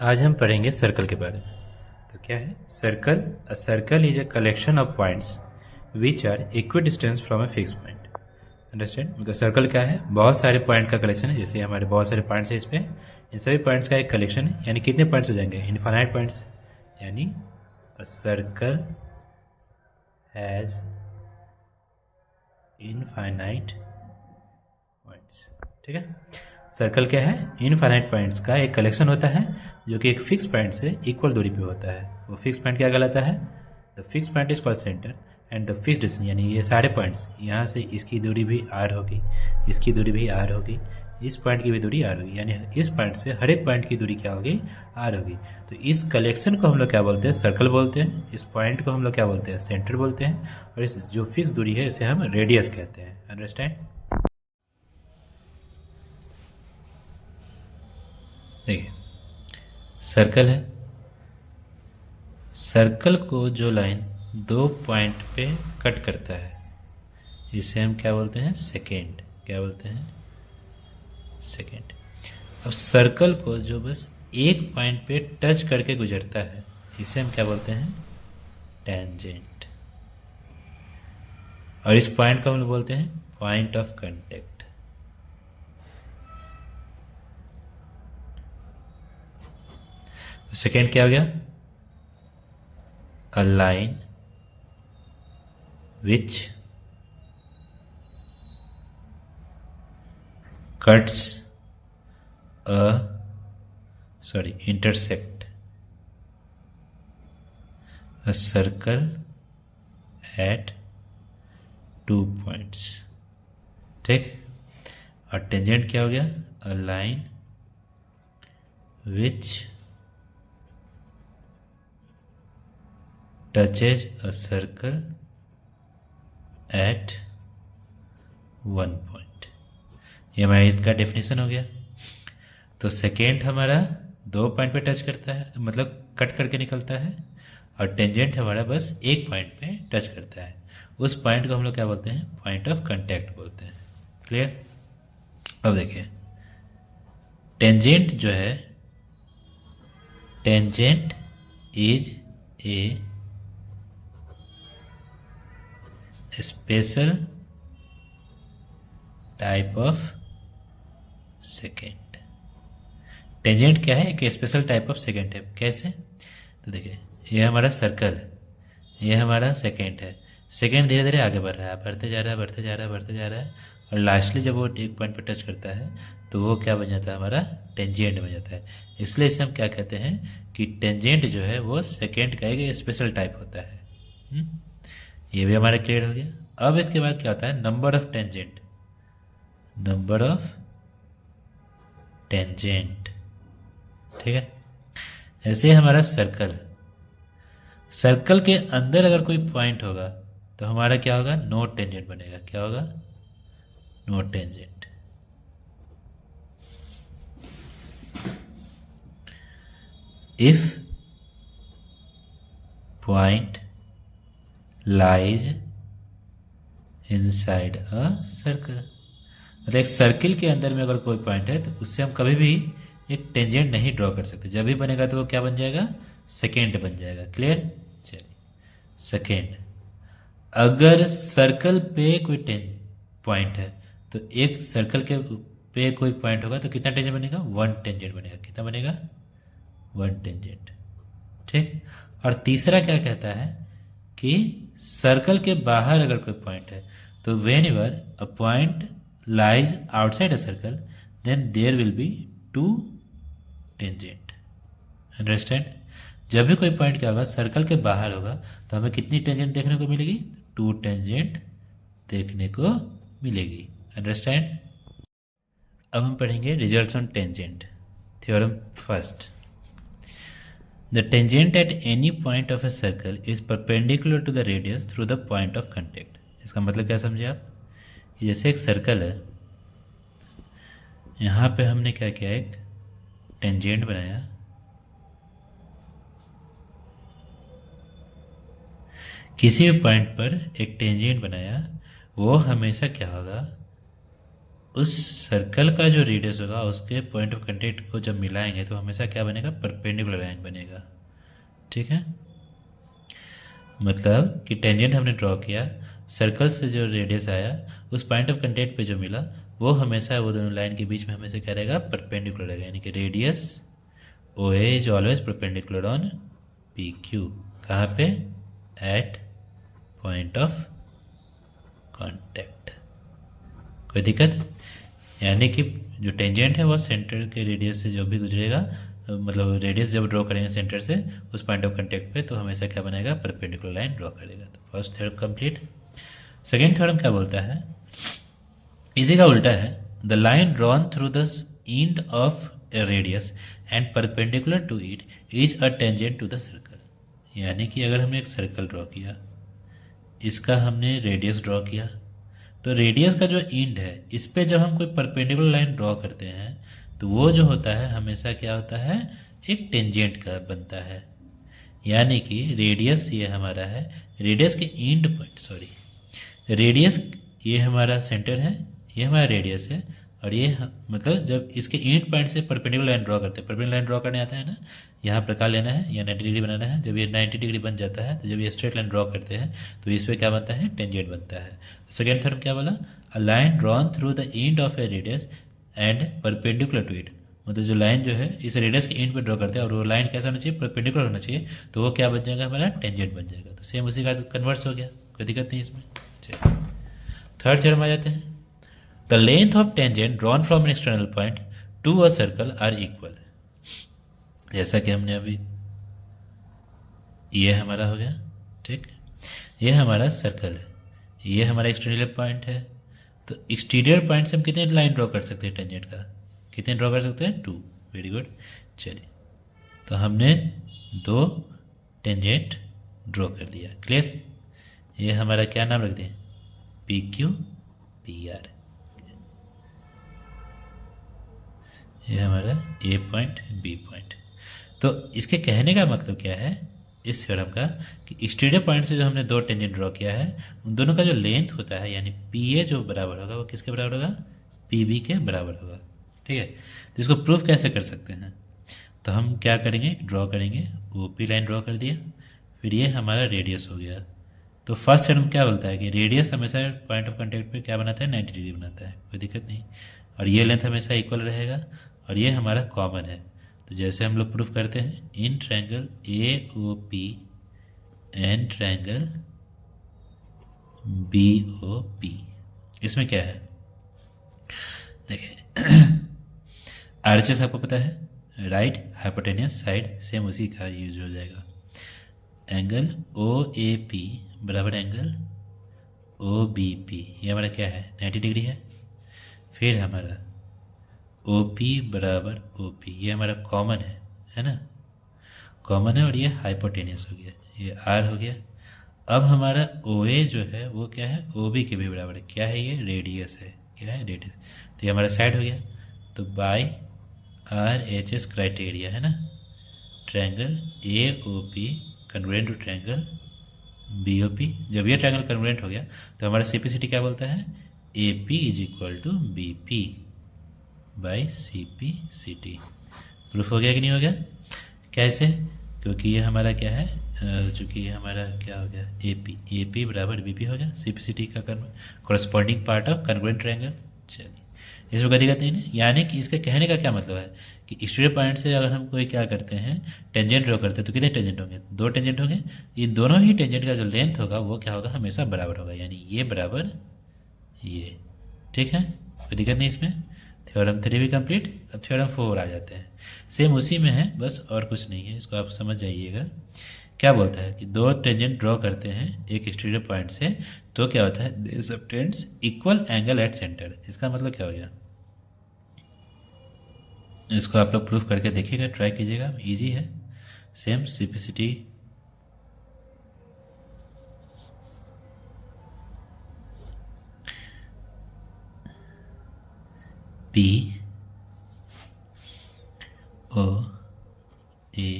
आज हम पढ़ेंगे सर्कल के बारे में। तो क्या है circle? A circle is a collection of points which are equidistance from a fix point. Understand? मतलब सर्कल क्या है? बहुत सारे पॉइंट का कलेक्शन है। जैसे हमारे बहुत सारे पॉइंट्स है इस पे, इन सभी पॉइंट्स का एक कलेक्शन है। यानी कितने पॉइंट्स हो जाएंगे? Infinite points. यानी a circle has infinite points. ठीक है, सर्कल क्या है? इनफाइनाइट पॉइंट्स का एक कलेक्शन होता है जो कि एक फिक्स पॉइंट से इक्वल दूरी पे होता है। वो फिक्स पॉइंट क्या कहलाता है? The fix point is called centre and the fix distance, यानी ये सारे पॉइंट्स, यहाँ से इसकी दूरी भी आर होगी, इसकी दूरी भी आर होगी, इस पॉइंट की भी दूरी आर होगी, यानी इस पॉइंट से हर एक पॉइंट की दूरी क्या होगी? आर होगी। तो इस कलेक्शन को हम लोग क्या बोलते हैं? सर्कल बोलते हैं। इस पॉइंट को हम लोग क्या बोलते हैं? सेंटर बोलते हैं। और इस जो फिक्स दूरी है इसे हम रेडियस कहते हैं। अंडरस्टैंड? देखिए, सर्कल है। सर्कल को जो लाइन दो पॉइंट पे कट करता है इसे हम क्या बोलते हैं? सेकेंड। क्या बोलते हैं? सेकेंड। अब सर्कल को जो बस एक पॉइंट पे टच करके गुजरता है इसे हम क्या बोलते हैं? टेंजेंट। और इस पॉइंट को हम लोग बोलते हैं पॉइंट ऑफ कांटेक्ट। सेकेंड क्या हो गया? A line which cuts a intersect a circle at 2 points। ठीक। और टेंजेंट क्या हो गया? A line which touches a circle eight 1 point. ये हमारा इसका डेफिनेशन हो गया। तो सेकेंड हमारा दो पॉइंट पे टच करता है, मतलब कट करके निकलता है। और टेंजेंट हमारा बस एक पॉइंट पे टच करता है। उस पॉइंट को हम लोग क्या बोलते हैं? पॉइंट ऑफ कांटेक्ट बोलते हैं। क्लियर? अब देखिए, टेंजेंट जो है, tangent is a special type of second. Tangent क्या है? एक स्पेशल टाइप ऑफ सेकेंड है। कैसे? तो देखिए, ये हमारा सर्कल है, ये हमारा सेकेंड है। सेकेंड धीरे धीरे आगे बढ़ रहा है, बढ़ते जा रहा है, बढ़ते जा रहा है, बढ़ते जा रहा है। और लास्टली जब वो एक पॉइंट पर टच करता है तो वो क्या बन जाता है? हमारा टेंजेंट बन जाता है। इसलिए इसे हम क्या कहते हैं कि टेंजेंट जो है वो सेकेंड का एक स्पेशल टाइप होता है। ये भी हमारा क्लियर हो गया। अब इसके बाद क्या होता है? Number of tangent. Number of tangent. ठीक है, ऐसे हमारा सर्कल। सर्कल के अंदर अगर कोई पॉइंट होगा तो हमारा क्या होगा? नो टेंजेंट बनेगा। क्या होगा? No tangent. If point lies inside a circle, मतलब एक सर्किल के अंदर में अगर कोई पॉइंट है तो उससे हम कभी भी एक टेंजेंट नहीं ड्रॉ कर सकते। जब भी बनेगा तो वो क्या बन जाएगा? सेकेंड बन जाएगा। क्लियर? चलिए, सेकेंड। अगर सर्कल पे कोई पॉइंट है तो एक सर्कल के पे कोई पॉइंट होगा तो कितना टेंजेंट बनेगा? 1 टेंजेंट बनेगा। कितना बनेगा? 1 टेंजेंट। ठीक। और तीसरा क्या कहता है कि सर्कल के बाहर अगर कोई पॉइंट है तो whenever a point lies outside a circle then there will be 2 tangent. Understand? जब भी कोई पॉइंट क्या होगा? सर्कल के बाहर होगा तो हमें कितनी टेंजेंट देखने को मिलेगी? 2 टेंजेंट देखने को मिलेगी। अंडरस्टैंड? अब हम पढ़ेंगे results on tangent. Theorem first. The tangent at any point of a circle is perpendicular to the radius through the point of contact। इसका मतलब क्या समझे आप? कि जैसे एक सर्कल है, यहाँ पे हमने क्या किया? एक टेंजेंट बनाया। किसी भी पॉइंट पर एक टेंजेंट बनाया, वो हमेशा क्या होगा? उस सर्कल का जो रेडियस होगा उसके पॉइंट ऑफ कांटेक्ट को जब मिलाएंगे तो हमेशा क्या बनेगा, परपेंडिकुलर लाइन बनेगा। ठीक है, मतलब कि टेंजेंट हमने ड्रॉ किया, सर्कल से जो रेडियस आया उस पॉइंट ऑफ कांटेक्ट पे जो मिला वो हमेशा वो दोनों लाइन के बीच में हमेशा क्या रहेगा, परपेंडिकुलर रहेगा। यानी कि radius O A is always perpendicular on P Q. कहाँ पे, एट पॉइंट ऑफ कांटेक्ट। कोई दिक्कत? यानी कि जो टेंजेंट है वो सेंटर के रेडियस से जो भी गुजरेगा, मतलब रेडियस जब ड्रॉ करेंगे सेंटर से उस पॉइंट ऑफ कांटेक्ट पे, तो हमेशा क्या बनाएगा, परपेंडिकुलर लाइन ड्रॉ करेगा। तो first theorem complete. Second theorem क्या बोलता है, इसी का उल्टा है, the line drawn through the end of a radius and perpendicular to it is a tangent to the circle. यानी कि अगर हमने एक सर्कल ड्रॉ किया, इसका हमने रेडियस ड्रॉ किया, तो रेडियस का जो एंड है इस पे जब हम कोई परपेंडिकुलर लाइन ड्रॉ करते हैं तो वो जो होता है हमेशा क्या होता है, एक टेंजेंट का बनता है। यानी कि रेडियस ये हमारा है, रेडियस के एंड पॉइंट, सॉरी रेडियस ये हमारा सेंटर है, ये हमारा रेडियस है, और ये मतलब जब इसके एंड पॉइंट से परपेंडिकुलर लाइन ड्रॉ करते हैं, परपेंडिकुलर लाइन ड्रॉ करने आता है ना, यहाँ प्रकार लेना है या 90 डिग्री बनाना है। जब ये 90 डिग्री बन जाता है तो जब ये स्ट्रेट लाइन ड्रॉ करते हैं तो इस पर क्या बनता है, टेंजेंट बनता है। सेकेंड थर्म क्या बोला, a line drawn through the end of a radius and perpendicular to it. मतलब जो लाइन जो है इस रेडियस के एंड पे ड्रॉ करते हैं और वो लाइन कैसा होना चाहिए, परपेंडिकुलर होना चाहिए, तो वो क्या बन जाएगा, हमारा टेंजेंट बन जाएगा। तो सेम उसी का कन्वर्स हो गया, कोई दिक्कत नहीं इसमें। चलिए थर्ड थ्योरम आ जाते हैं, the length of tangent drawn from an external point to a circle are equal. जैसा कि हमने अभी, ये हमारा हो गया, ठीक, ये हमारा सर्कल है, ये हमारा एक्सटीरियर पॉइंट है। तो एक्सटीरियर पॉइंट से हम कितने लाइन ड्रॉ कर सकते हैं टेंजेंट का, कितने ड्रॉ कर सकते हैं, 2। Very good. चलिए तो हमने 2 टेंजेंट ड्रॉ कर दिया, क्लियर। ये हमारा क्या नाम रख दें, पी क्यू पी आर। ये हमारा ए पॉइंट बी पॉइंट। तो इसके कहने का मतलब क्या है इस थ्योरम का, कि एक्सटीरियर पॉइंट से जो हमने 2 टेंजेंट ड्रॉ किया है उन दोनों का जो लेंथ होता है, यानी पी ए जो बराबर होगा वो किसके बराबर होगा, पी बी के बराबर होगा। ठीक है, तो इसको प्रूफ कैसे कर सकते हैं, तो हम क्या करेंगे, ड्रॉ करेंगे, ओ पी लाइन ड्रॉ कर दिया, फिर ये हमारा रेडियस हो गया। तो फर्स्ट थ्योरम क्या बोलता है कि रेडियस हमेशा पॉइंट ऑफ कांटेक्ट पे क्या बनाता है, 90 डिग्री बनाता है, कोई दिक्कत नहीं, और ये लेंथ हमेशा इक्वल रहेगा, और ये हमारा कॉमन है। तो जैसे हम लोग प्रूफ करते हैं, in triangle A O P and triangle B O P, इसमें क्या है, देखिए आरएचएस आपको पता है, राइट हाइपोटेनियस साइड, सेम उसी का यूज हो जाएगा। एंगल ओ ए पी बराबर एंगल ओ बी पी, ये हमारा क्या है, 90 डिग्री है। फिर हमारा ओ पी बराबर ओ पी, ये हमारा कॉमन है ना, कॉमन है, और ये हाइपोटेनियस हो गया, ये आर हो गया। अब हमारा ओ ए जो है वो क्या है, ओ बी के भी बराबर है, क्या है, ये रेडियस है, क्या है, रेडियस। तो ये हमारा साइड हो गया। तो by R H S criteria है ना, triangle A O P congruent to triangle B O P, जब ये ट्रायंगल कन्ग्रुएंट हो गया तो हमारा सीपीसीटी क्या बोलता है, A P is equal to B P by C P C T. Proof हो गया कि नहीं हो गया, कैसे, क्योंकि ये हमारा क्या है, चूँकि ये हमारा क्या हो गया, ए पी बराबर बी पी हो गया, सी पी सी टी का corresponding part of congruent triangle. चलिए इसमें कोई दिक्कत नहीं है। यानी कि इसके कहने का क्या मतलब है कि एक्सटीरियर पॉइंट से अगर हम कोई क्या करते हैं, टेंजेंट ड्रॉ करते हैं, तो कितने टेंजेंट होंगे, 2 टेंजेंट होंगे। इन दोनों ही टेंजेंट का जो लेंथ होगा वो क्या होगा, हमेशा बराबर होगा, यानी ये बराबर ये। ठीक है, कोई दिक्कत नहीं इसमें। थ्योरम 3 भी कंप्लीट। अब थ्योरम 4 आ जाते हैं, सेम उसी में है, बस और कुछ नहीं है, इसको आप समझ जाइएगा। क्या बोलता है कि 2 टेंजेंट ड्रॉ करते हैं एक एक्सटीरियर पॉइंट से, तो क्या होता है, they subtends equal angle at centre. इसका मतलब क्या हो गया, इसको आप लोग प्रूफ करके देखिएगा, ट्राई कीजिएगा, इजी है, same simplicity. P O A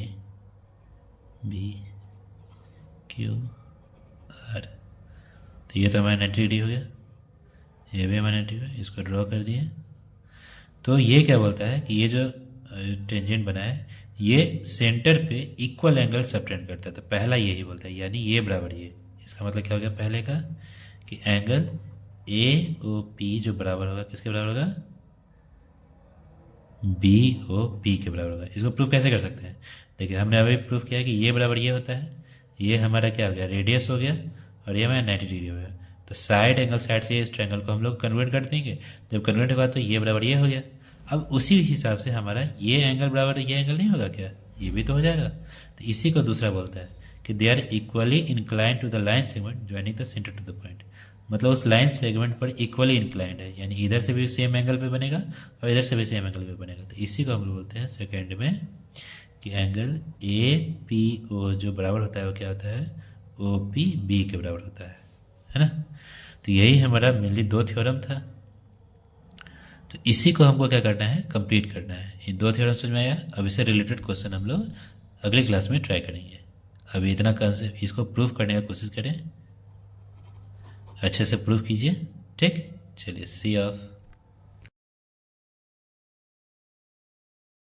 B Q R, तो ये तो हमारा 90 डिग्री हो गया, ये भी हमारा 90 है, इसको ड्रॉ कर दिए। तो ये क्या बोलता है कि ये जो टेंजेंट बना है ये सेंटर पे इक्वल एंगल सबटेंड करता है, तो पहला यही बोलता है, यानी ये बराबर ये। इसका मतलब क्या हो गया पहले का कि एंगल ए ओ पी जो बराबर होगा किसके बराबर होगा, बी ओ पी के बराबर होगा। इसको प्रूफ कैसे कर सकते हैं, देखिए हमने अभी प्रूफ किया कि ये बराबर ये होता है, ये हमारा क्या हो गया रेडियस हो गया, और ये हमारा 90 डिग्री हो गया। तो साइड एंगल साइड से इस ट्रायंगल को हम लोग कन्वर्ट कर देंगे, जब कन्वर्ट होगा तो ये बराबर ये हो गया। अब उसी हिसाब से हमारा ये एंगल बराबर ये एंगल नहीं होगा क्या, ये भी तो हो जाएगा। तो इसी को दूसरा बोलता है कि they are equally incline to the line segment joining the centre to the point. मतलब उस लाइन सेगमेंट पर इक्वली इंक्लाइंड है, यानी इधर से भी सेम एंगल पे बनेगा और इधर से भी सेम एंगल पे बनेगा। तो इसी को हम लोग बोलते हैं सेकेंड में कि एंगल ए पी ओ जो बराबर होता है वो क्या होता है, ओ पी बी के बराबर होता है ना। तो यही हमारा मेनली दो थ्योरम था। तो इसी को हमको क्या करना है, कंप्लीट करना है। ये दो थ्योरम समझ में आया। अब इससे रिलेटेड क्वेश्चन हम लोग अगली क्लास में ट्राई करेंगे। अभी इतना कंसेप्ट इसको प्रूफ करने का कोशिश करें, अच्छे से प्रूफ कीजिए, ठीक। चलिए सी ऑफ।